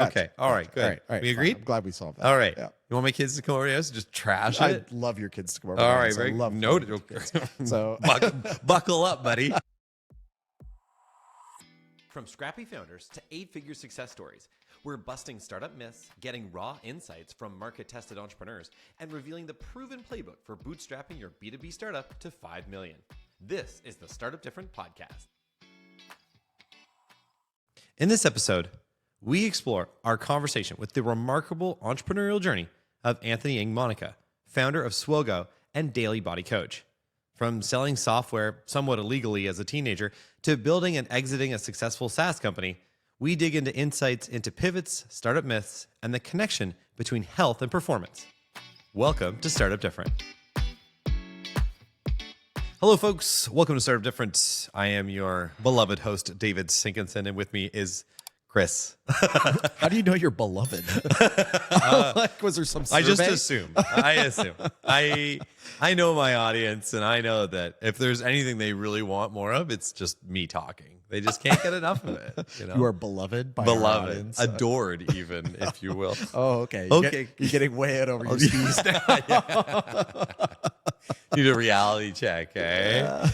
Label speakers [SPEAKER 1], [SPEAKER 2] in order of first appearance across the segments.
[SPEAKER 1] Okay. All right. Good.
[SPEAKER 2] All right.
[SPEAKER 1] We agreed?
[SPEAKER 2] I'm glad we solved that.
[SPEAKER 1] All right.
[SPEAKER 2] Yeah.
[SPEAKER 1] You want my kids to come over to your house and just trash it?
[SPEAKER 2] I'd love your kids to come over.
[SPEAKER 1] All
[SPEAKER 2] to my
[SPEAKER 1] right.
[SPEAKER 2] house. I
[SPEAKER 1] Very
[SPEAKER 2] love
[SPEAKER 1] noted.
[SPEAKER 2] kids. So
[SPEAKER 1] Buckle up, buddy.
[SPEAKER 3] From scrappy founders to 8-figure success stories, we're busting startup myths, getting raw insights from market-tested entrepreneurs, and revealing the proven playbook for bootstrapping your B2B startup to 5 million. This is the Startup Different podcast.
[SPEAKER 1] In this episode, we explore our conversation with the remarkable entrepreneurial journey of Anthony Ng Monica, founder of Swogo and Daily Body Coach. From selling software somewhat illegally as a teenager to building and exiting a successful SaaS company, we dig into insights into pivots, startup myths, and the connection between health and performance. Welcome to Startup Different. Hello, folks. Welcome to Startup Different. I am your beloved host, David Sinkinson, and with me is Chris.
[SPEAKER 2] how do you know you're beloved? Like, was there some survey?
[SPEAKER 1] I just assume. I know my audience, and I know that if there's anything they really want more of, it's just me talking. They just can't get enough of it.
[SPEAKER 2] You are beloved by your audience.
[SPEAKER 1] Adored even, if you will.
[SPEAKER 2] Oh, okay. You're getting way out over your skis now.
[SPEAKER 1] Need a reality check, eh?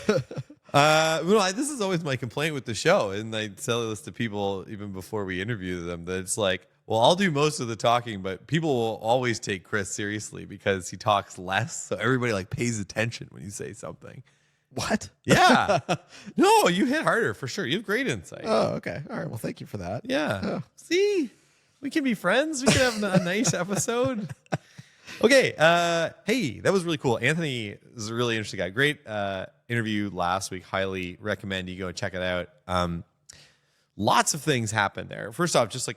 [SPEAKER 1] Yeah. This is always my complaint with the show, and I tell this to people even before we interview them, that it's like, well, I'll do most of the talking, but people will always take Chris seriously because he talks less, so everybody pays attention when you say something.
[SPEAKER 2] What?
[SPEAKER 1] Yeah. No, you hit harder for sure. You have great insight.
[SPEAKER 2] Oh, okay. All right. Well, thank you for that.
[SPEAKER 1] Yeah.
[SPEAKER 2] Oh.
[SPEAKER 1] See, we can be friends. We can have a nice episode. Okay. Hey, that was really cool. Anthony is a really interesting guy. Great interview last week. Highly recommend you go and check it out. Lots of things happened there. First off, just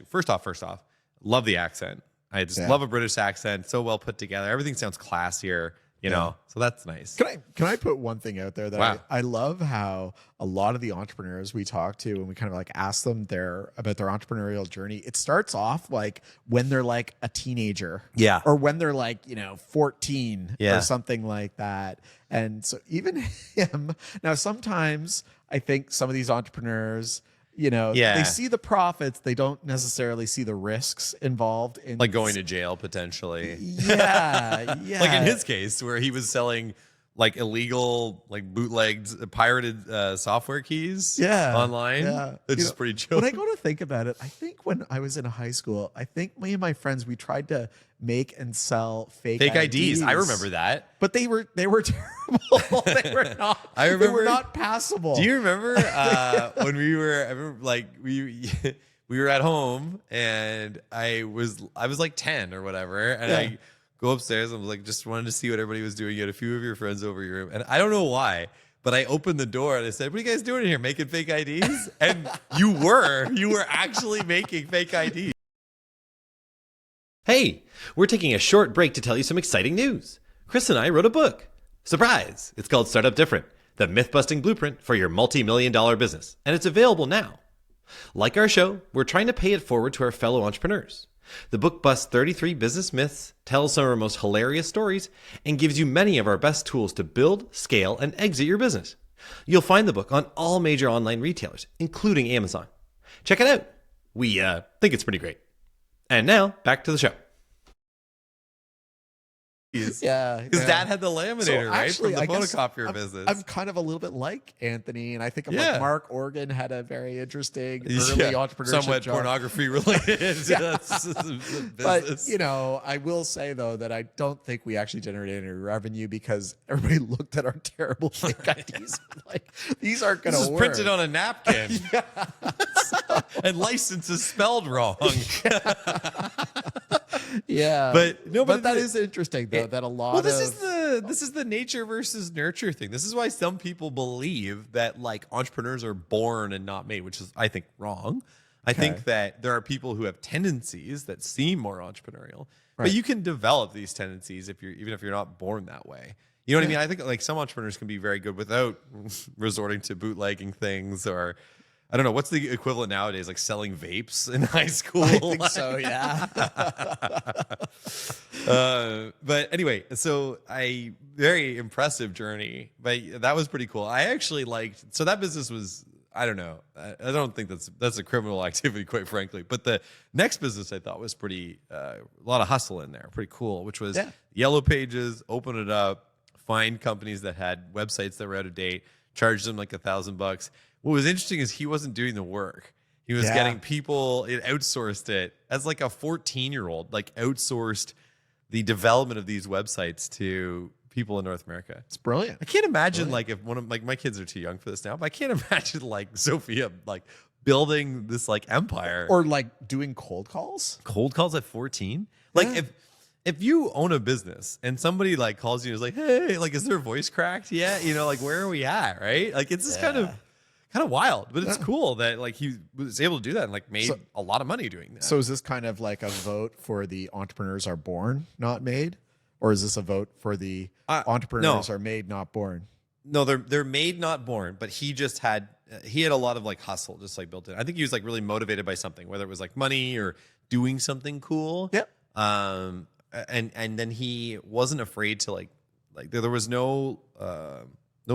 [SPEAKER 1] first off, love the accent. I just love a British accent. So well put together. Everything sounds classier. You know, so that's nice.
[SPEAKER 2] Can I put one thing out there that I love how a lot of the entrepreneurs we talk to and we kind of ask them about their entrepreneurial journey. It starts off when they're a teenager, or when they're 14 or something like that. And so even him now, sometimes I think some of these entrepreneurs, they see the profits, they don't necessarily see the risks involved in
[SPEAKER 1] going to jail potentially.
[SPEAKER 2] Yeah.
[SPEAKER 1] Like in his case where he was selling illegal, bootlegged, pirated software keys online. Yeah. It's just pretty chill.
[SPEAKER 2] When I go to think about it, I think when I was in high school, I think me and my friends, we tried to make and sell fake IDs.
[SPEAKER 1] I remember that.
[SPEAKER 2] But they were terrible. They were not. They were not passable.
[SPEAKER 1] Do you remember when we were? We were at home and I was 10 or whatever, and I go upstairs. I was just wanted to see what everybody was doing. You had a few of your friends over your room, and I don't know why, but I opened the door and I said, "What are you guys doing in here? Making fake IDs?" And you were actually making fake IDs.
[SPEAKER 3] Hey, we're taking a short break to tell you some exciting news. Chris and I wrote a book. Surprise! It's called Startup Different, the myth-busting blueprint for your multi-million-dollar business, and it's available now. Like our show, we're trying to pay it forward to our fellow entrepreneurs. The book busts 33 business myths, tells some of our most hilarious stories, and gives you many of our best tools to build, scale, and exit your business. You'll find the book on all major online retailers, including Amazon. Check it out. We think it's pretty great. And now, back to the show.
[SPEAKER 1] His dad had the laminator, right? From the photocopier business.
[SPEAKER 2] I'm kind of a little bit like Anthony, and I think Mark Organ had a very interesting early entrepreneurship
[SPEAKER 1] somewhat
[SPEAKER 2] job.
[SPEAKER 1] Pornography related.
[SPEAKER 2] But I will say though that I don't think we actually generated any revenue because everybody looked at our terrible fake IDs these aren't going to work.
[SPEAKER 1] Printed on a napkin, and license is spelled wrong.
[SPEAKER 2] Yeah, but that is interesting though. That a lot.
[SPEAKER 1] This is the nature versus nurture thing. This is why some people believe that entrepreneurs are born and not made, which is I think wrong. I think that there are people who have tendencies that seem more entrepreneurial, but you can develop these tendencies even if you're not born that way. You know what I mean? I think some entrepreneurs can be very good without resorting to bootlegging things or. I don't know. What's the equivalent nowadays? Selling vapes in high school?
[SPEAKER 2] I think so, yeah.
[SPEAKER 1] But anyway, so very impressive journey. But that was pretty cool. I actually so that business was I don't know. I don't think that's a criminal activity, quite frankly. But the next business I thought was pretty, a lot of hustle in there, pretty cool, which was Yellow Pages, open it up, find companies that had websites that were out of date, charge them like $1,000. What was interesting is he wasn't doing the work. He was getting people, it outsourced it as like a 14-year-old, like outsourced the development of these websites to people in North America.
[SPEAKER 2] It's brilliant.
[SPEAKER 1] I can't imagine like if one of like my kids are too young for this now, but I can't imagine like Sophia like building this like empire
[SPEAKER 2] or like doing cold calls.
[SPEAKER 1] Cold calls at 14. Like if you own a business and somebody like calls you and is like, hey, like is their voice cracked yet? You know, like where are we at? Right? Like it's just kind of wild, but it's cool that like he was able to do that and like made a lot of money doing that.
[SPEAKER 2] So is this kind of like a vote for the entrepreneurs are born, not made? Or is this a vote for the entrepreneurs are made, not born?
[SPEAKER 1] No, they're made, not born. But he just had a lot of like hustle, just like built in. I think he was like really motivated by something, whether it was like money or doing something cool.
[SPEAKER 2] Yep.
[SPEAKER 1] And then he wasn't afraid to like there was no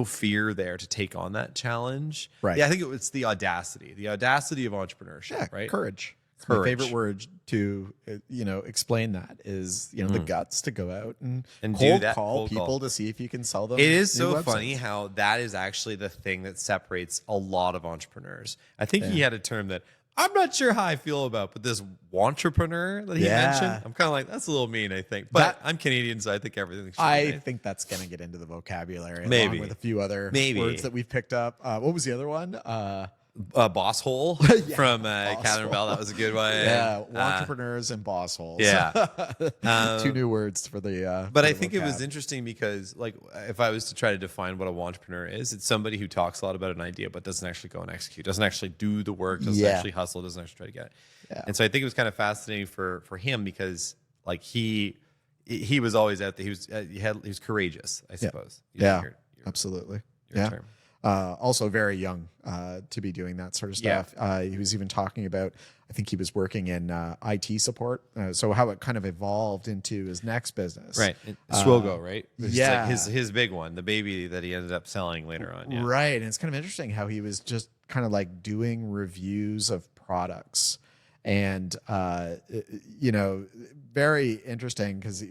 [SPEAKER 1] fear there to take on that challenge.
[SPEAKER 2] Right.
[SPEAKER 1] Yeah, I think it's the audacity of entrepreneurship.
[SPEAKER 2] Yeah,
[SPEAKER 1] right.
[SPEAKER 2] Courage. My favorite word to explain that is the guts to go out and cold call people to see if you can sell them.
[SPEAKER 1] It is so
[SPEAKER 2] websites.
[SPEAKER 1] funny how that is actually the thing that separates a lot of entrepreneurs. I think he had a term that I'm not sure how I feel about, but this entrepreneur that he mentioned, I'm kind of like, that's a little mean, I think. But I'm Canadian, so I think everything should be made.
[SPEAKER 2] think that's going to get into the vocabulary
[SPEAKER 1] Maybe.
[SPEAKER 2] along with a few other words that we've picked up. What was the other one?
[SPEAKER 1] Boss hole from Catherine Bell. That was a good one.
[SPEAKER 2] Yeah, entrepreneurs and boss holes.
[SPEAKER 1] Yeah.
[SPEAKER 2] 2 new words for the.
[SPEAKER 1] But I think it was interesting because, like, if I was to try to define what a entrepreneur is, it's somebody who talks a lot about an idea but doesn't actually go and execute, doesn't actually do the work, doesn't actually hustle, doesn't actually try to get it. Yeah. And so I think it was kind of fascinating for him because, like, he was always out there. He was courageous, I suppose.
[SPEAKER 2] Absolutely.
[SPEAKER 1] Your term.
[SPEAKER 2] Also very young to be doing that sort of stuff. He was even talking about, I think he was working in IT support. So how it kind of evolved into his next business.
[SPEAKER 1] Right. Swogo, right?
[SPEAKER 2] Yeah.
[SPEAKER 1] Like his big one, the baby that he ended up selling later on. Yeah.
[SPEAKER 2] Right. And it's kind of interesting how he was just kind of like doing reviews of products and, very interesting because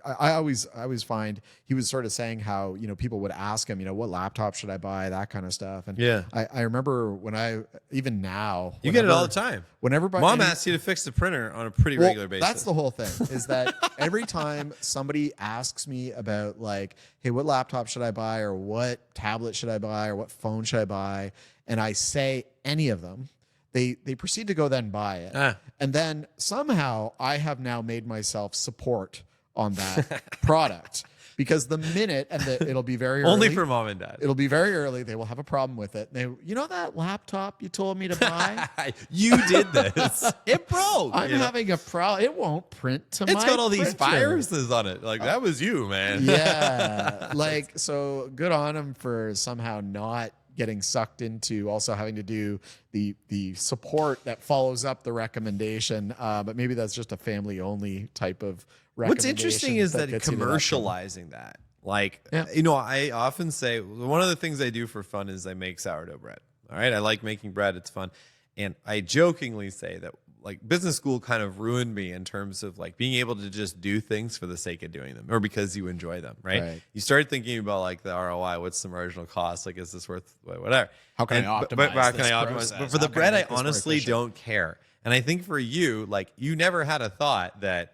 [SPEAKER 2] I always find he was sort of saying how, people would ask him, what laptop should I buy, that kind of stuff. And I remember even now,
[SPEAKER 1] you get it all the time.
[SPEAKER 2] Whenever
[SPEAKER 1] Mom asks you to fix the printer on a pretty regular basis.
[SPEAKER 2] That's the whole thing is that every time somebody asks me about like, hey, what laptop should I buy or what tablet should I buy or what phone should I buy? And I say any of them, they proceed to go then buy it. And then somehow I have now made myself support on that product because the minute it'll be very early.
[SPEAKER 1] Only for mom and dad.
[SPEAKER 2] It'll be very early. They will have a problem with it. That laptop you told me to buy?
[SPEAKER 1] You did this. It broke.
[SPEAKER 2] I'm having a problem. It won't print to my
[SPEAKER 1] It's got all these
[SPEAKER 2] printer.
[SPEAKER 1] viruses on it. Like that was you, man.
[SPEAKER 2] Yeah. So good on him for somehow not getting sucked into also having to do the support that follows up the recommendation. But maybe that's just a family only type of recommendation.
[SPEAKER 1] What's interesting is that commercializing that. Like, I often say one of the things I do for fun is I make sourdough bread. All right. I like making bread. It's fun. And I jokingly say that like business school kind of ruined me in terms of like being able to just do things for the sake of doing them or because you enjoy them, right? You start thinking about like the ROI, what's the marginal cost? Like, is this worth whatever?
[SPEAKER 2] How can I optimize
[SPEAKER 1] But for the bread, I honestly don't care. And I think for you, like you never had a thought that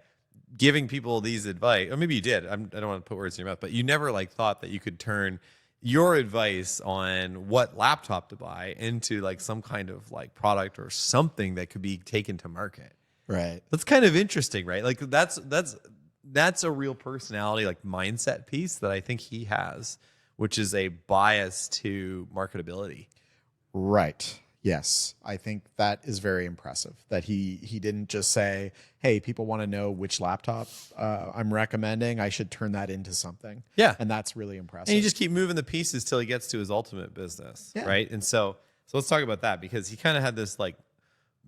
[SPEAKER 1] giving people these advice, or maybe you did. I don't want to put words in your mouth, but you never like thought that you could turn your advice on what laptop to buy into like some kind of like product or something that could be taken to market.
[SPEAKER 2] Right.
[SPEAKER 1] That's kind of interesting, right? Like that's a real personality, like mindset piece that I think he has, which is a bias to marketability.
[SPEAKER 2] Right. Yes. I think that is very impressive that he didn't just say, hey, people want to know which laptop I'm recommending. I should turn that into something.
[SPEAKER 1] Yeah.
[SPEAKER 2] And that's really impressive.
[SPEAKER 1] And you just keep moving the pieces till he gets to his ultimate business. Yeah. Right. And so let's talk about that because he kind of had this like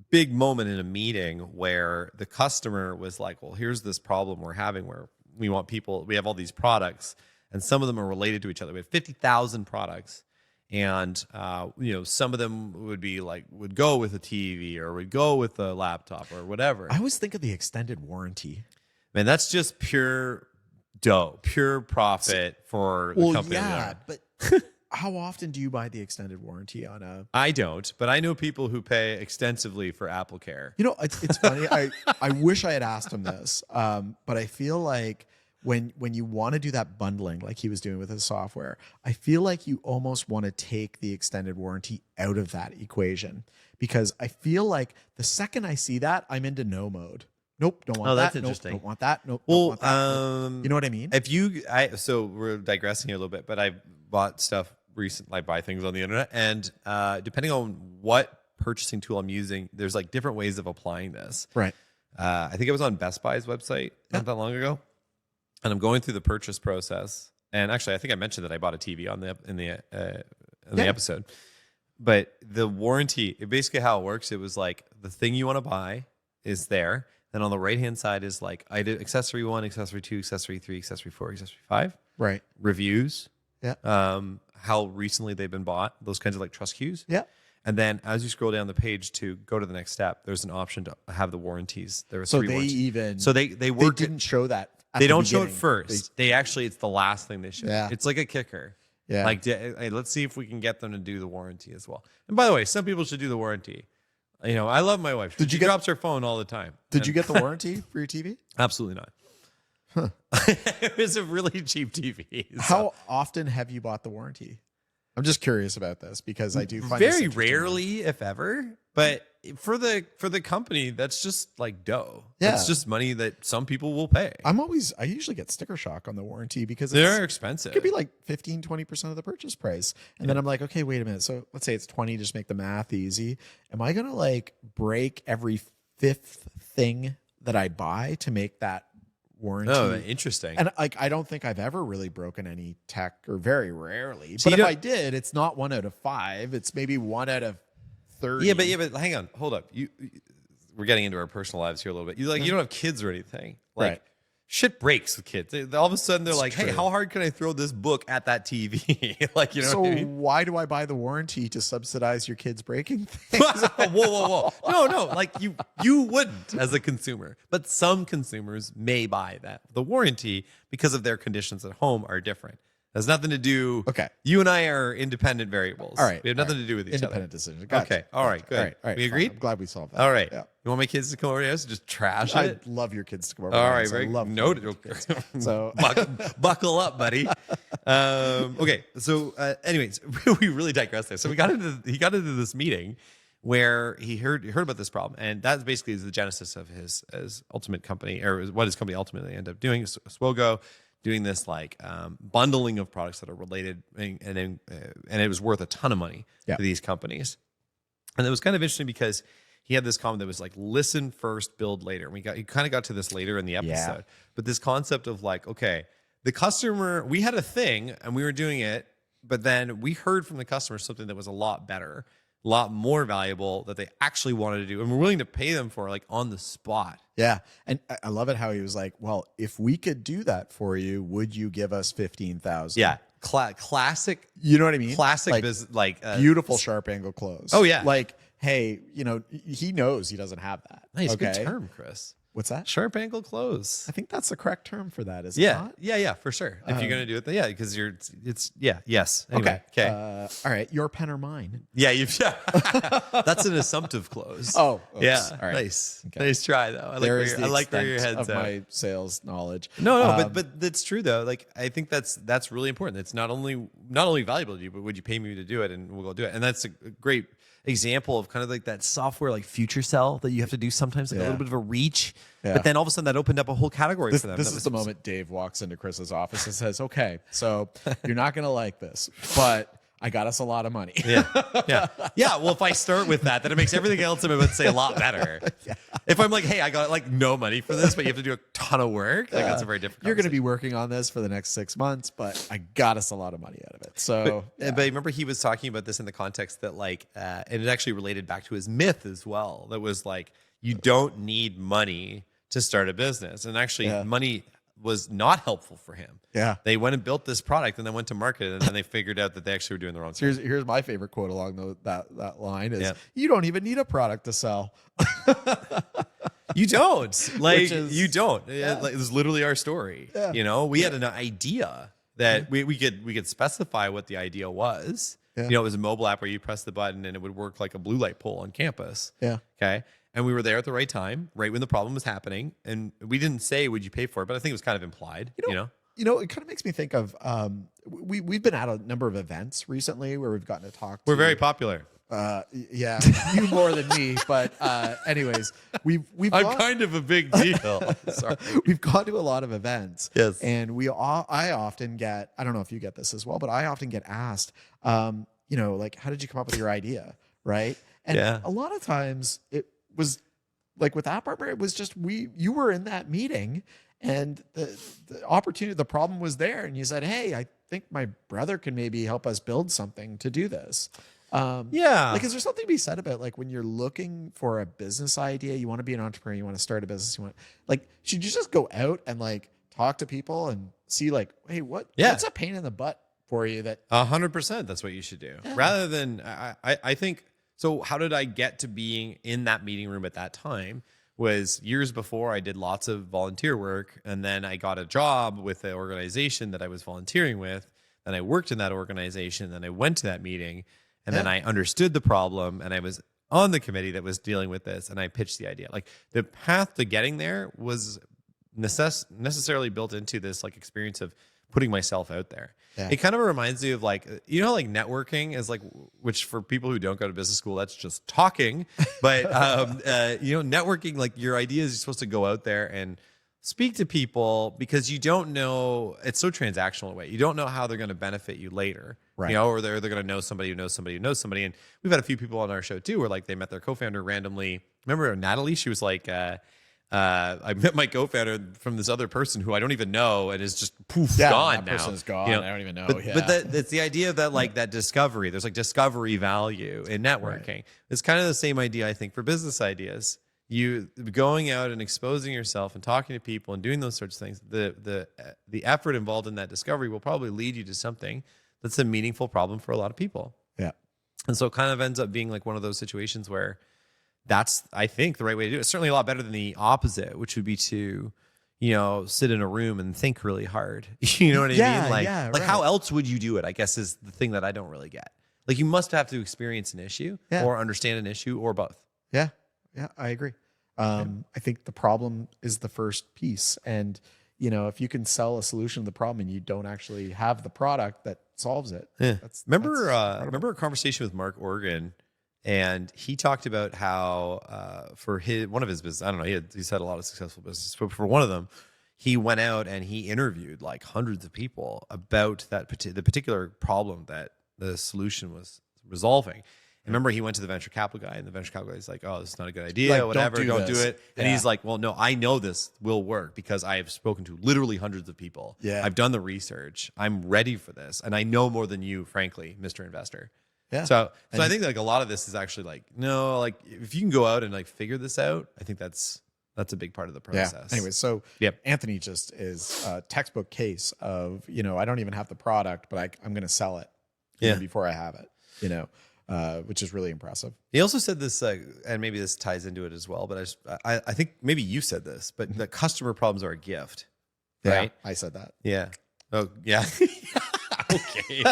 [SPEAKER 1] big moment in a meeting where the customer was like, well, here's this problem we're having where we have all these products and some of them are related to each other. We have 50,000 products. And some of them would go with a TV or would go with a laptop or whatever.
[SPEAKER 2] I always think of the extended warranty.
[SPEAKER 1] Man, that's just pure dough, pure profit for the company.
[SPEAKER 2] Yeah, but how often do you buy the extended warranty on a?
[SPEAKER 1] I don't, but I know people who pay extensively for Apple Care.
[SPEAKER 2] It's funny. I wish I had asked him this, but I feel like when you want to do that bundling like he was doing with his software, I feel like you almost want to take the extended warranty out of that equation, because I feel like the second I see that, I'm into no mode. Nope, don't want that.
[SPEAKER 1] That's interesting.
[SPEAKER 2] Nope, don't want that. Nope,
[SPEAKER 1] well,
[SPEAKER 2] don't want that. You know what I mean?
[SPEAKER 1] So we're digressing here a little bit, but I bought stuff recently. I buy things on the internet, and depending on what purchasing tool I'm using, there's like different ways of applying this.
[SPEAKER 2] Right.
[SPEAKER 1] I think it was on Best Buy's website not that long ago, and I'm going through the purchase process. And actually, I think I mentioned that I bought a TV in the episode. But the warranty, basically how it works, it was like the thing you want to buy is there. Then on the right-hand side is like I did accessory 1, accessory 2, accessory 3, accessory 4, accessory 5.
[SPEAKER 2] Right.
[SPEAKER 1] Reviews.
[SPEAKER 2] Yeah.
[SPEAKER 1] How recently they've been bought. Those kinds of like trust cues.
[SPEAKER 2] Yeah.
[SPEAKER 1] And then as you scroll down the page to go to the next step, there's an option to have the warranties. There are
[SPEAKER 2] So
[SPEAKER 1] 3
[SPEAKER 2] they
[SPEAKER 1] warranties.
[SPEAKER 2] even
[SPEAKER 1] They work.
[SPEAKER 2] They didn't show that.
[SPEAKER 1] They don't show it first. It's the last thing they show.
[SPEAKER 2] Yeah.
[SPEAKER 1] It's like a kicker.
[SPEAKER 2] Yeah.
[SPEAKER 1] Like, hey, let's see if we can get them to do the warranty as well. And by the way, some people should do the warranty. I love my wife. She drops her phone all the time.
[SPEAKER 2] Did you get the warranty for your TV?
[SPEAKER 1] Absolutely not. Huh. It was a really cheap TV. So.
[SPEAKER 2] How often have you bought the warranty? I'm just curious about this because I do find
[SPEAKER 1] very rarely, if ever. But for the company, that's just like dough.
[SPEAKER 2] Yeah.
[SPEAKER 1] It's just money that some people will pay.
[SPEAKER 2] I usually get sticker shock on the warranty because
[SPEAKER 1] they're expensive.
[SPEAKER 2] It could be like 15-20% of the purchase price. And then I'm like, okay, wait a minute. So let's say it's 20, just make the math easy. Am I going to like break every 5th thing that I buy to make that warranty?
[SPEAKER 1] Oh, interesting.
[SPEAKER 2] And like, I don't think I've ever really broken any tech, or very rarely. But if I did, it's not 1 out of 5. It's maybe 1 out of 30.
[SPEAKER 1] Yeah, but hang on, hold up. We're getting into our personal lives here a little bit. You don't have kids or anything. Like,
[SPEAKER 2] right.
[SPEAKER 1] Shit breaks with kids. All of a sudden they're like, hey, how hard can I throw this book at that TV? Like,
[SPEAKER 2] so
[SPEAKER 1] what I mean?
[SPEAKER 2] Why do I buy the warranty to subsidize your kids breaking things?
[SPEAKER 1] Whoa. No. Like you wouldn't as a consumer, but some consumers may buy the warranty because of their conditions at home are different. Has nothing to do.
[SPEAKER 2] Okay.
[SPEAKER 1] You and I are independent variables.
[SPEAKER 2] All right.
[SPEAKER 1] We have nothing to do with each
[SPEAKER 2] independent
[SPEAKER 1] other.
[SPEAKER 2] decision.
[SPEAKER 1] Okay. All right. Good.
[SPEAKER 2] All right.
[SPEAKER 1] We agreed?
[SPEAKER 2] I'm glad we solved that.
[SPEAKER 1] All right.
[SPEAKER 2] Yeah.
[SPEAKER 1] You want my kids to come over to us and just trash it?
[SPEAKER 2] I'd love your kids to come over.
[SPEAKER 1] All right.
[SPEAKER 2] I love
[SPEAKER 1] noted.
[SPEAKER 2] So
[SPEAKER 1] buckle up, buddy. Okay. So, anyways, we really digressed there. So he got into this meeting where he heard about this problem, and that basically is the genesis of his ultimate company, or what his company ultimately ended up doing. Swogo. Doing this like bundling of products that are related, and it was worth a ton of money to these companies. And it was kind of interesting because he had this comment that was like, listen first, build later. And he kind of got to this later in the episode. But this concept of like, okay, the customer, we had a thing and we were doing it, but then we heard from the customer something that was a lot better, a lot more valuable that they actually wanted to do, and we're willing to pay them for, like, on the spot.
[SPEAKER 2] Yeah. And I love it how he was like, well, if we could do that for you, would you give us 15,000?
[SPEAKER 1] Yeah. Classic.
[SPEAKER 2] You know what I mean?
[SPEAKER 1] Classic
[SPEAKER 2] like,
[SPEAKER 1] business, like
[SPEAKER 2] beautiful sharp angle close.
[SPEAKER 1] Oh yeah.
[SPEAKER 2] Like, hey, he knows he doesn't have that.
[SPEAKER 1] Nice.
[SPEAKER 2] Okay?
[SPEAKER 1] Good term, Chris.
[SPEAKER 2] What's that?
[SPEAKER 1] Sharp angle close.
[SPEAKER 2] I think that's the correct term for that, is it not?
[SPEAKER 1] Yeah, for sure. If you're gonna do it, then because yes. Anyway, okay.
[SPEAKER 2] All right, your pen or mine?
[SPEAKER 1] Yeah, that's an assumptive close.
[SPEAKER 2] Oh, oops.
[SPEAKER 1] Yeah.
[SPEAKER 2] All right.
[SPEAKER 1] Nice.
[SPEAKER 2] Okay.
[SPEAKER 1] Nice try though. I like where your head's
[SPEAKER 2] of
[SPEAKER 1] at.
[SPEAKER 2] my sales knowledge.
[SPEAKER 1] No, but that's true though. Like, I think that's really important. It's not only valuable to you, but would you pay me to do it, and we'll go do it. And that's a great example of kind of like that software, like future sell, that you have to do sometimes, like a little bit of a reach. Yeah. But then all of a sudden that opened up a whole category for them.
[SPEAKER 2] This is the moment Dave walks into Chris's office and says, okay, so you're not going to like this, but I got us a lot of money.
[SPEAKER 1] Yeah. Well, if I start with that, then it makes everything else I'm about to say a lot better. Yeah. If I'm like, hey, I got like no money for this, but you have to do a ton of work, like that's a very different.
[SPEAKER 2] You're going to be working on this for the next 6 months, but I got us a lot of money out of it. So,
[SPEAKER 1] but remember, he was talking about this in the context that like, and it actually related back to his myth as well. That was like, you don't need money to start a business, and actually, money was not helpful for him.
[SPEAKER 2] Yeah.
[SPEAKER 1] They went and built this product and then went to market and then they figured out that they actually were doing the wrong thing.
[SPEAKER 2] Here's my favorite quote along that line is, you don't even need a product to sell.
[SPEAKER 1] You don't. Like, you don't.
[SPEAKER 2] Yeah.
[SPEAKER 1] Like, it was literally our story.
[SPEAKER 2] Yeah.
[SPEAKER 1] You know, we had an idea that we could specify what the idea was.
[SPEAKER 2] Yeah.
[SPEAKER 1] You know, it was a mobile app where you press the button and it would work like a blue light pole on campus.
[SPEAKER 2] Yeah.
[SPEAKER 1] Okay. And we were there at the right time, right when the problem was happening. And we didn't say, would you pay for it? But I think it was kind of implied, you know?
[SPEAKER 2] It kind of makes me think of, we've been at a number of events recently where we've gotten to talk to.
[SPEAKER 1] We're very popular.
[SPEAKER 2] Yeah, you more than me, but anyways, we've
[SPEAKER 1] I'm
[SPEAKER 2] gone,
[SPEAKER 1] kind of a big deal. Sorry.
[SPEAKER 2] we've gone to a lot of events.
[SPEAKER 1] Yes.
[SPEAKER 2] And I often get, I don't know if you get this as well, but I often get asked, like, how did you come up with your idea? Right. And a lot of times it was like with App Arbor, it was just, you were in that meeting and the opportunity, the problem was there. And you said, hey, I think my brother can maybe help us build something to do this. Like, is there something to be said about like when you're looking for a business idea, you want to be an entrepreneur, you want to start a business, should you just go out and like talk to people and see like, hey, what's a pain in the butt for you that
[SPEAKER 1] 100%? That's what you should do rather than, I think, so how did I get to being in that meeting room at that time? Was years before I did lots of volunteer work and then I got a job with the organization that I was volunteering with. Then I worked in that organization. Then I went to that meeting. And then I understood the problem and I was on the committee that was dealing with this and I pitched the idea. Like the path to getting there was necessarily built into this like experience of putting myself out there. Yeah. It kind of reminds me of like, like networking is like, which for people who don't go to business school, that's just talking. But, networking, like your idea is you're supposed to go out there and speak to people because you don't know, it's so transactional in a way. You don't know how they're going to benefit you later. Right. Or they're going to know somebody who knows somebody who knows somebody. And we've had a few people on our show too, where like they met their co-founder randomly. Remember Natalie? She was like, I met my co-founder from this other person who I don't even know and is just gone
[SPEAKER 2] that
[SPEAKER 1] now.
[SPEAKER 2] Person's gone. I don't even know.
[SPEAKER 1] But it's the idea that like that discovery, there's like discovery value in networking. Right. It's kind of the same idea, I think, for business ideas. You going out and exposing yourself and talking to people and doing those sorts of things, the effort involved in that discovery will probably lead you to something that's a meaningful problem for a lot of people.
[SPEAKER 2] Yeah.
[SPEAKER 1] And so it kind of ends up being like one of those situations where that's, I think, the right way to do it. It's certainly a lot better than the opposite, which would be to, sit in a room and think really hard. You know what I mean? Like how else would you do it? I guess is the thing that I don't really get. Like you must have to experience an issue or understand an issue or both.
[SPEAKER 2] Yeah. Yeah, I agree. I think the problem is the first piece. And, if you can sell a solution to the problem and you don't actually have the product that solves it.
[SPEAKER 1] Yeah. Remember a conversation with Mark Organ, and he talked about how for one of his business, I don't know, he's had a lot of successful businesses, but for one of them, he went out and he interviewed like hundreds of people about the particular problem that the solution was resolving. Remember, he went to the venture capital guy, and the venture capital guy is like, "Oh, this is not a good idea.
[SPEAKER 2] Like,
[SPEAKER 1] whatever, don't do it." And
[SPEAKER 2] yeah.
[SPEAKER 1] he's like, "Well, no, I know this will work because I have spoken to literally hundreds of people.
[SPEAKER 2] Yeah,
[SPEAKER 1] I've done the research. I'm ready for this, and I know more than you, frankly, Mr. Investor."
[SPEAKER 2] Yeah.
[SPEAKER 1] So I think like a lot of this is actually like, no, like if you can go out and like figure this out, I think that's a big part of the process.
[SPEAKER 2] Yeah. Anyway, so Anthony just is a textbook case of I don't even have the product, but I'm going to sell it before I have it. Which is really impressive.
[SPEAKER 1] He also said this, and maybe this ties into it as well, but I think maybe you said this, but the customer problems are a gift, right?
[SPEAKER 2] Yeah, I said that.
[SPEAKER 1] Yeah. Oh, yeah. Okay.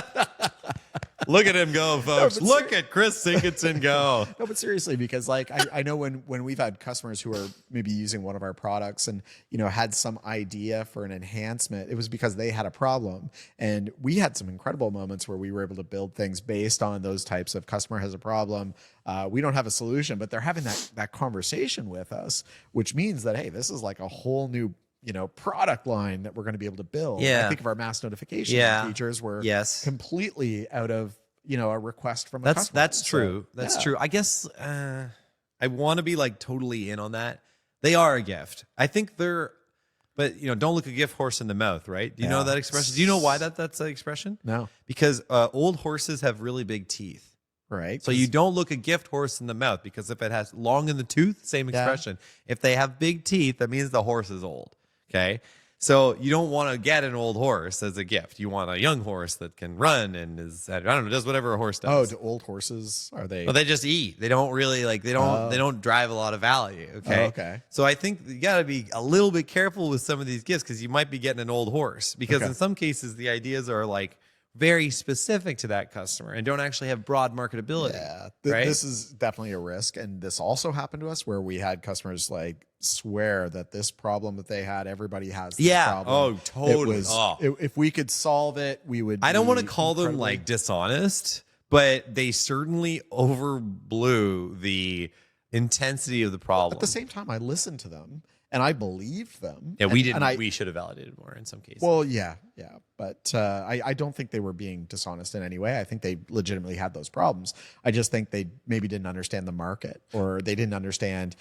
[SPEAKER 1] Look at him go, folks. Look at Chris Sinkinson go.
[SPEAKER 2] No, but seriously, because like I know when we've had customers who are maybe using one of our products and had some idea for an enhancement, it was because they had a problem. And we had some incredible moments where we were able to build things based on those types of customer has a problem. We don't have a solution, but they're having that conversation with us, which means that, hey, this is like a whole new product line that we're going to be able to build.
[SPEAKER 1] Yeah.
[SPEAKER 2] I think of our mass notification features were completely out of, a request from a customer.
[SPEAKER 1] That's true. That's true. I guess I want to be like totally in on that. They are a gift. I think but don't look a gift horse in the mouth, right? Do you know that expression? Do you know why that's an expression?
[SPEAKER 2] No.
[SPEAKER 1] Because old horses have really big teeth.
[SPEAKER 2] Right.
[SPEAKER 1] So you don't look a gift horse in the mouth because if it has long in the tooth, same expression. If they have big teeth, that means the horse is old. Okay. So you don't want to get an old horse as a gift. You want a young horse that can run and I don't know, does whatever a horse does.
[SPEAKER 2] Oh, do old horses, are they?
[SPEAKER 1] Well, they just eat. They don't really they don't drive a lot of value. Okay.
[SPEAKER 2] Okay.
[SPEAKER 1] So I think you got to be a little bit careful with some of these gifts because you might be getting an old horse because in some cases the ideas are very specific to that customer and don't actually have broad marketability.
[SPEAKER 2] Yeah.
[SPEAKER 1] Right?
[SPEAKER 2] This is definitely a risk. And this also happened to us where we had customers swear that this problem that they had, everybody has this problem.
[SPEAKER 1] Oh, totally.
[SPEAKER 2] If we could solve it, we would.
[SPEAKER 1] I don't want to call them dishonest, but they certainly overblew the intensity of the problem.
[SPEAKER 2] At the same time, I listened to them and I believed them.
[SPEAKER 1] Yeah, we didn't. We should have validated more in some cases.
[SPEAKER 2] Well, yeah. But I don't think they were being dishonest in any way. I think they legitimately had those problems. I just think they maybe didn't understand the market, or they didn't understand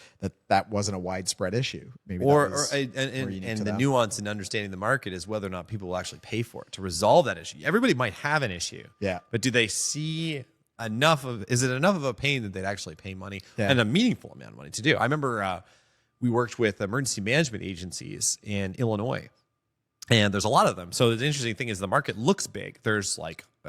[SPEAKER 2] that wasn't a widespread issue. Maybe
[SPEAKER 1] and the nuance in understanding the market is whether or not people will actually pay for it to resolve that issue. Everybody might have an issue.
[SPEAKER 2] Yeah.
[SPEAKER 1] But do they see is it enough of a pain that they'd actually pay money and a meaningful amount of money to do? I remember we worked with emergency management agencies in Illinois. And there's a lot of them. So the interesting thing is the market looks big. There's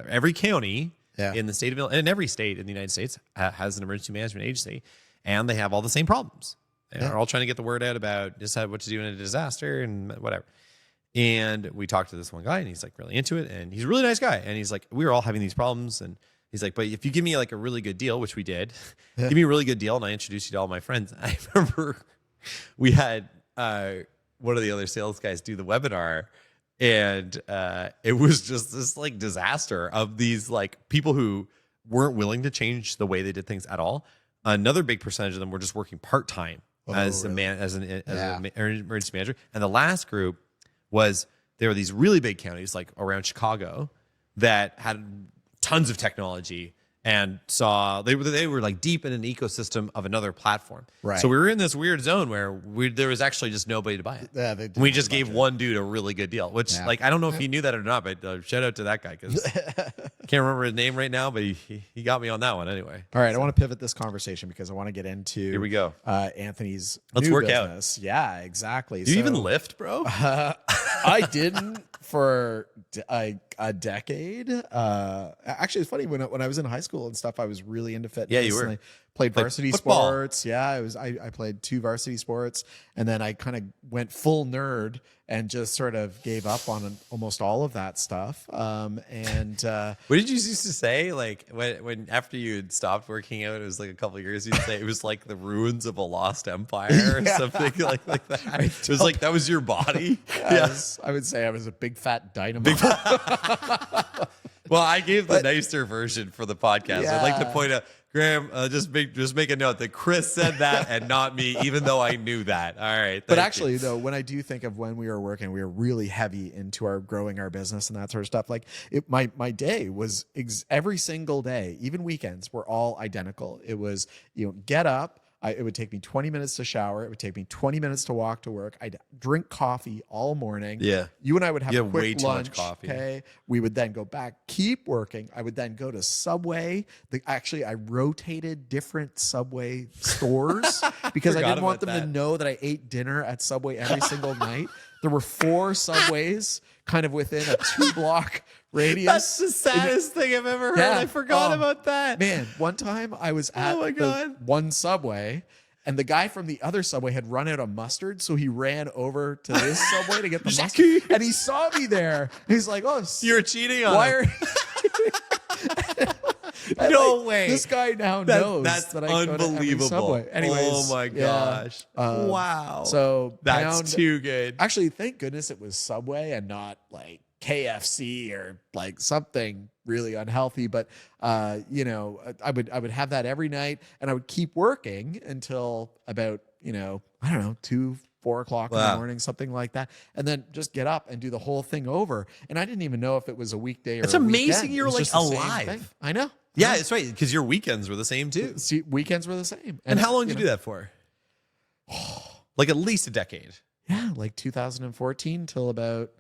[SPEAKER 1] every county in the state of Illinois, and every state in the United States has an emergency management agency, and they have all the same problems. They're all trying to get the word out about decide what to do in a disaster and whatever. And we talked to this one guy, and he's really into it, and he's a really nice guy. And he's we were all having these problems, and he's but if you give me a really good deal, which we did, give me a really good deal, and I introduce you to all my friends. I remember we had one of the other sales guys do the webinar, and it was just this disaster of these people who weren't willing to change the way they did things at all. Another big percentage of them were just working part-time as an emergency manager. And the last group was there were these really big counties around Chicago that had tons of technology and saw they were deep in an ecosystem of another platform.
[SPEAKER 2] Right.
[SPEAKER 1] So we were in this weird zone where there was actually just nobody to buy it.
[SPEAKER 2] Yeah,
[SPEAKER 1] we just gave one dude a really good deal, which I don't know if he knew that or not, but shout out to that guy because can't remember his name right now, but he got me on that one anyway.
[SPEAKER 2] All right, I want to pivot this conversation because I want to get into
[SPEAKER 1] here we go.
[SPEAKER 2] Anthony's
[SPEAKER 1] Let's
[SPEAKER 2] new
[SPEAKER 1] work
[SPEAKER 2] business. Yeah, exactly.
[SPEAKER 1] Do you even lift, bro?
[SPEAKER 2] I didn't for a decade. Actually, it's funny when I was in high school and stuff, I was really into fitness.
[SPEAKER 1] Yeah, you were.
[SPEAKER 2] And I played varsity
[SPEAKER 1] football.
[SPEAKER 2] sports. Yeah, I played 2 varsity sports, and then I kind of went full nerd and just sort of gave up on almost all of that stuff.
[SPEAKER 1] What did you used to say? When after you had stopped working out, it was a couple of years. You'd say it was the ruins of a lost empire or something like that. It was that was your body.
[SPEAKER 2] Yes, I would say I was a big fat dynamo.
[SPEAKER 1] Well, I gave the nicer version for the podcast.
[SPEAKER 2] Yeah.
[SPEAKER 1] I'd like to point out, Graham, just make a note that Chris said that and not me, even though I knew that. All right.
[SPEAKER 2] But actually, though, when I do think of when we were working, we were really heavy into growing our business and that sort of stuff. My day was every single day, even weekends, were all identical. It was, get up. It would take me 20 minutes to shower. It would take me 20 minutes to walk to work. I'd drink coffee all morning.
[SPEAKER 1] Yeah.
[SPEAKER 2] You and I would have a quick
[SPEAKER 1] way too
[SPEAKER 2] lunch.
[SPEAKER 1] much coffee.
[SPEAKER 2] Okay. We would then go back, keep working. I would then go to Subway. I rotated different Subway stores because I didn't want them to know that I ate dinner at Subway every single night. There were 4 Subways kind of within a 2-block radius.
[SPEAKER 1] That's the saddest thing I've ever heard.
[SPEAKER 2] Yeah.
[SPEAKER 1] I forgot about that.
[SPEAKER 2] Man, one time I was at the one Subway, and the guy from the other Subway had run out of mustard, so he ran over to this Subway to get the mustard. And he saw me there. He's like, "Oh,
[SPEAKER 1] you're cheating on
[SPEAKER 2] why
[SPEAKER 1] him. No way.
[SPEAKER 2] This guy now knows
[SPEAKER 1] that's
[SPEAKER 2] that I go to every Subway." Anyways,
[SPEAKER 1] oh my gosh. Wow.
[SPEAKER 2] So
[SPEAKER 1] that's too good.
[SPEAKER 2] Actually, thank goodness it was Subway and not KFC or something really unhealthy. But I would have that every night, and I would keep working until about 2-4 o'clock in the morning, something like that, and then just get up and do the whole thing over. And I didn't even know if it was a weekday or
[SPEAKER 1] it's
[SPEAKER 2] a
[SPEAKER 1] amazing
[SPEAKER 2] weekend.
[SPEAKER 1] you're alive.
[SPEAKER 2] I know.
[SPEAKER 1] Yeah, it's right, because your weekends were the same too.
[SPEAKER 2] See, weekends were the same.
[SPEAKER 1] And how long did you do that for? At least a decade.
[SPEAKER 2] Yeah, 2014 till about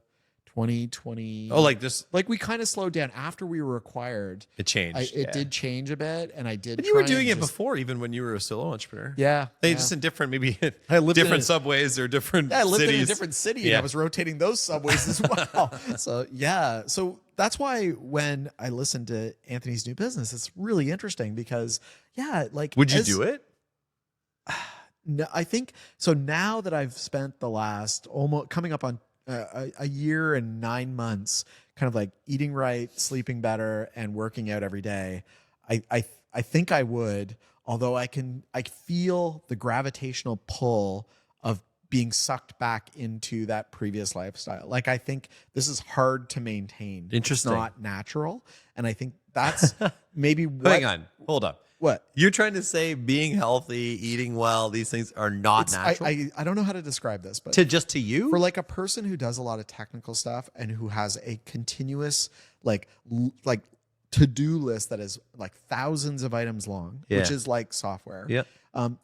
[SPEAKER 2] 2020.
[SPEAKER 1] Oh, like just
[SPEAKER 2] like we kind of slowed down after we were acquired.
[SPEAKER 1] it changed.
[SPEAKER 2] It did change a bit, and I did.
[SPEAKER 1] But you were doing it before, even when you were a solo entrepreneur.
[SPEAKER 2] Yeah,
[SPEAKER 1] They just in different, maybe
[SPEAKER 2] I lived
[SPEAKER 1] different subways or different
[SPEAKER 2] I lived
[SPEAKER 1] cities.
[SPEAKER 2] in a different city, and I was rotating those subways as well. So that's why when I listened to Anthony's new business, it's really interesting because like
[SPEAKER 1] would you do it?
[SPEAKER 2] No, I think so. Now that I've spent the last almost coming up on a year and 9 months, kind of like eating right, sleeping better, and working out every day, I think I would. Although I feel the gravitational pull of being sucked back into that previous lifestyle. Like I think this is hard to maintain.
[SPEAKER 1] Interesting.
[SPEAKER 2] It's not natural, and I think that's maybe what.
[SPEAKER 1] Hang on, hold up.
[SPEAKER 2] What?
[SPEAKER 1] You're trying to say being healthy, eating well, these things are not natural?
[SPEAKER 2] I don't know how to describe this, but
[SPEAKER 1] to you?
[SPEAKER 2] for like a person who does a lot of technical stuff and who has a continuous like to-do list that is like thousands of items long, which is like software.
[SPEAKER 1] Yeah.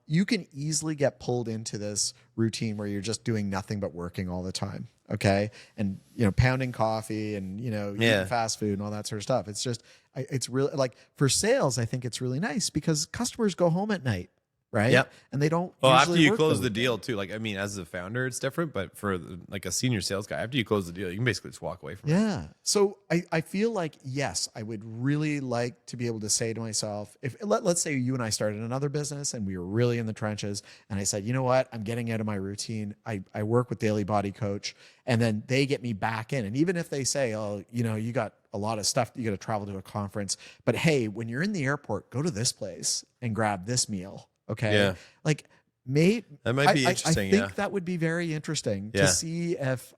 [SPEAKER 2] You can easily get pulled into this routine where you're just doing nothing but working all the time. Okay. And, pounding coffee and, eating fast food and all that sort of stuff. It's just, it's really like for sales, I think it's really nice because customers go home at night. Right.
[SPEAKER 1] Yep.
[SPEAKER 2] And they don't.
[SPEAKER 1] Well, after
[SPEAKER 2] usually
[SPEAKER 1] you
[SPEAKER 2] work
[SPEAKER 1] close the deal too, like, I mean, as a founder, it's different, but for like a senior sales guy, after you close the deal, you can basically just walk away from it.
[SPEAKER 2] Yeah. So I feel like, yes, I would really like to be able to say to myself, if let's say you and I started another business and we were really in the trenches and I said, you know what, I'm getting out of my routine. I work with Daily Body Coach and then they get me back in. And even if they say, oh, you got a lot of stuff, you got to travel to a conference, but hey, when you're in the airport, go to this place and grab this meal. Okay.
[SPEAKER 1] Yeah.
[SPEAKER 2] Like
[SPEAKER 1] that might be interesting.
[SPEAKER 2] I think that would be very interesting to see if,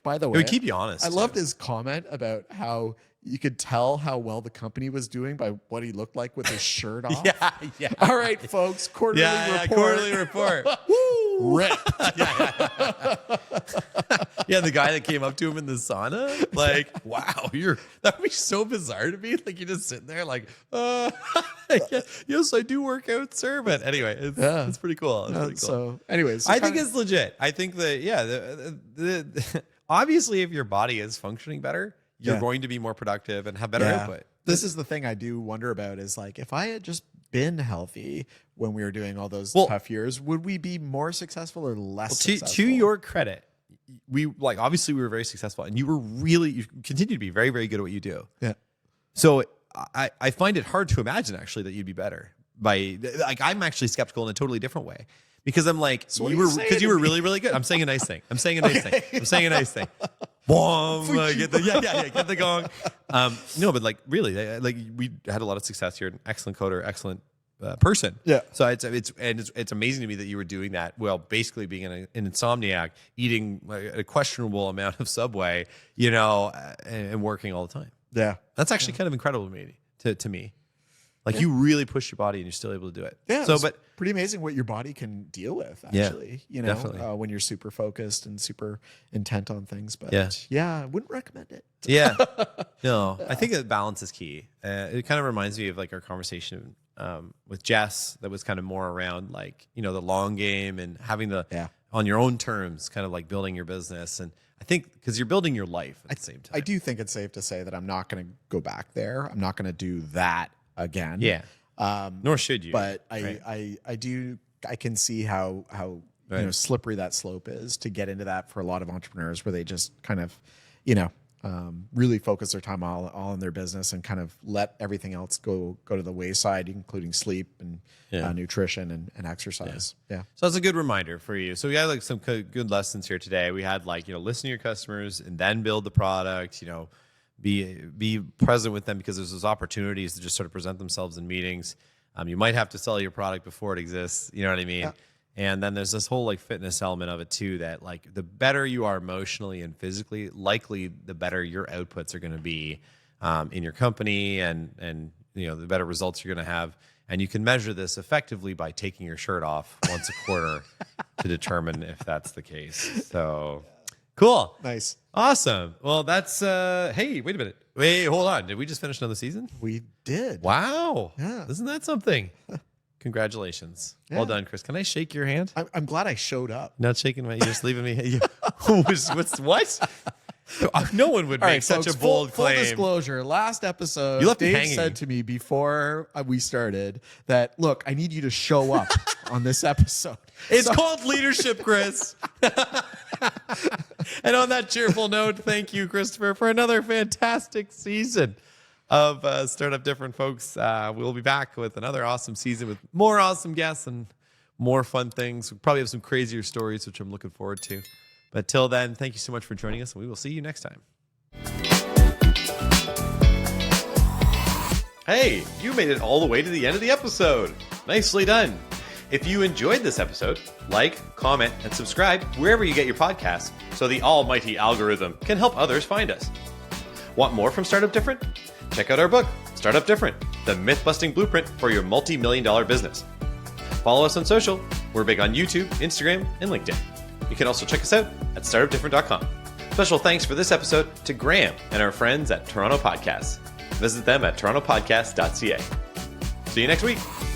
[SPEAKER 2] by the way,
[SPEAKER 1] it would keep you honest.
[SPEAKER 2] I loved his comment about how you could tell how well the company was doing by what he looked like with his shirt off.
[SPEAKER 1] Yeah.
[SPEAKER 2] All right, folks. Quarterly report.
[SPEAKER 1] Quarterly report.
[SPEAKER 2] Rip.
[SPEAKER 1] Yeah, the guy that came up to him in the sauna, like, wow, that would be so bizarre to me. Like, you're just sitting there, like, yes, I do work out, sir. But anyway, it's pretty cool. It's pretty cool.
[SPEAKER 2] So, anyways,
[SPEAKER 1] I think it's legit. I think that, obviously, if your body is functioning better, you're going to be more productive and have better output.
[SPEAKER 2] This is the thing I do wonder about is like, if I had just been healthy when we were doing all those tough years, would we be more successful or less successful?
[SPEAKER 1] To your credit, obviously we were very successful and you continue to be very, very good at what you do.
[SPEAKER 2] Yeah.
[SPEAKER 1] So I find it hard to imagine actually that you'd be better I'm actually skeptical in a totally different way because I'm like, you were really, really good. I'm saying a nice thing. I'm saying a nice thing. Boom, get the gong. No, but like really, like we had a lot of success. You're an excellent coder, excellent person.
[SPEAKER 2] Yeah.
[SPEAKER 1] So it's amazing to me that you were doing that. Well, basically being an insomniac, eating a questionable amount of Subway, and working all the time.
[SPEAKER 2] Yeah.
[SPEAKER 1] That's actually kind of incredible to me. Like you really push your body and you're still able to do it.
[SPEAKER 2] Yeah.
[SPEAKER 1] So,
[SPEAKER 2] but pretty amazing what your body can deal with actually,
[SPEAKER 1] definitely.
[SPEAKER 2] When you're super focused and super intent on things, but I wouldn't recommend it.
[SPEAKER 1] Yeah. No, I think that balance is key. It kind of reminds me of like our conversation with Jess that was kind of more around like, the long game and having on your own terms, kind of like building your business. And I think because you're building your life at the same time.
[SPEAKER 2] I do think it's safe to say that I'm not going to go back there. I'm not going to do that again.
[SPEAKER 1] Yeah. Nor should you.
[SPEAKER 2] But I can see how slippery that slope is to get into that for a lot of entrepreneurs where they just kind of, really focus their time all in their business and kind of let everything else go to the wayside, including sleep and nutrition and exercise. Yeah.
[SPEAKER 1] So that's a good reminder for you. So we had like some good lessons here today. We had like, listen to your customers and then build the product, be present with them because there's those opportunities to just sort of present themselves in meetings. You might have to sell your product before it exists. You know what I mean? Yeah. And then there's this whole like fitness element of it too, that like the better you are emotionally and physically, likely the better your outputs are going to be in your company and the better results you're going to have. And you can measure this effectively by taking your shirt off once a quarter to determine if that's the case. So cool.
[SPEAKER 2] Nice.
[SPEAKER 1] Awesome. Well, that's, hey, wait a minute. Wait, hold on. Did we just finish another season?
[SPEAKER 2] We did.
[SPEAKER 1] Wow.
[SPEAKER 2] Yeah.
[SPEAKER 1] Isn't that something? Congratulations.
[SPEAKER 2] Yeah.
[SPEAKER 1] Well done, Chris. Can I shake your hand?
[SPEAKER 2] I'm glad I showed up.
[SPEAKER 1] Not shaking my, you're just leaving me. What? No one would make
[SPEAKER 2] right,
[SPEAKER 1] such
[SPEAKER 2] folks,
[SPEAKER 1] a bold
[SPEAKER 2] full
[SPEAKER 1] claim.
[SPEAKER 2] disclosure, last episode,
[SPEAKER 1] You left me
[SPEAKER 2] Dave
[SPEAKER 1] hanging.
[SPEAKER 2] said to me before we started that, look, I need you to show up on this episode.
[SPEAKER 1] It's called leadership, Chris. And on that cheerful note, thank you, Christopher, for another fantastic season of Startup Different, folks. We'll be back with another awesome season with more awesome guests and more fun things. We'll probably have some crazier stories, which I'm looking forward to. But till then, thank you so much for joining us, and we will see you next time.
[SPEAKER 3] Hey, you made it all the way to the end of the episode. Nicely done. If you enjoyed this episode, like, comment, and subscribe wherever you get your podcasts so the almighty algorithm can help others find us. Want more from Startup Different? Check out our book, Startup Different, the myth-busting blueprint for your multi-million-dollar business. Follow us on social. We're big on YouTube, Instagram, and LinkedIn. You can also check us out at startupdifferent.com. Special thanks for this episode to Graham and our friends at Toronto Podcasts. Visit them at torontopodcast.ca. See you next week.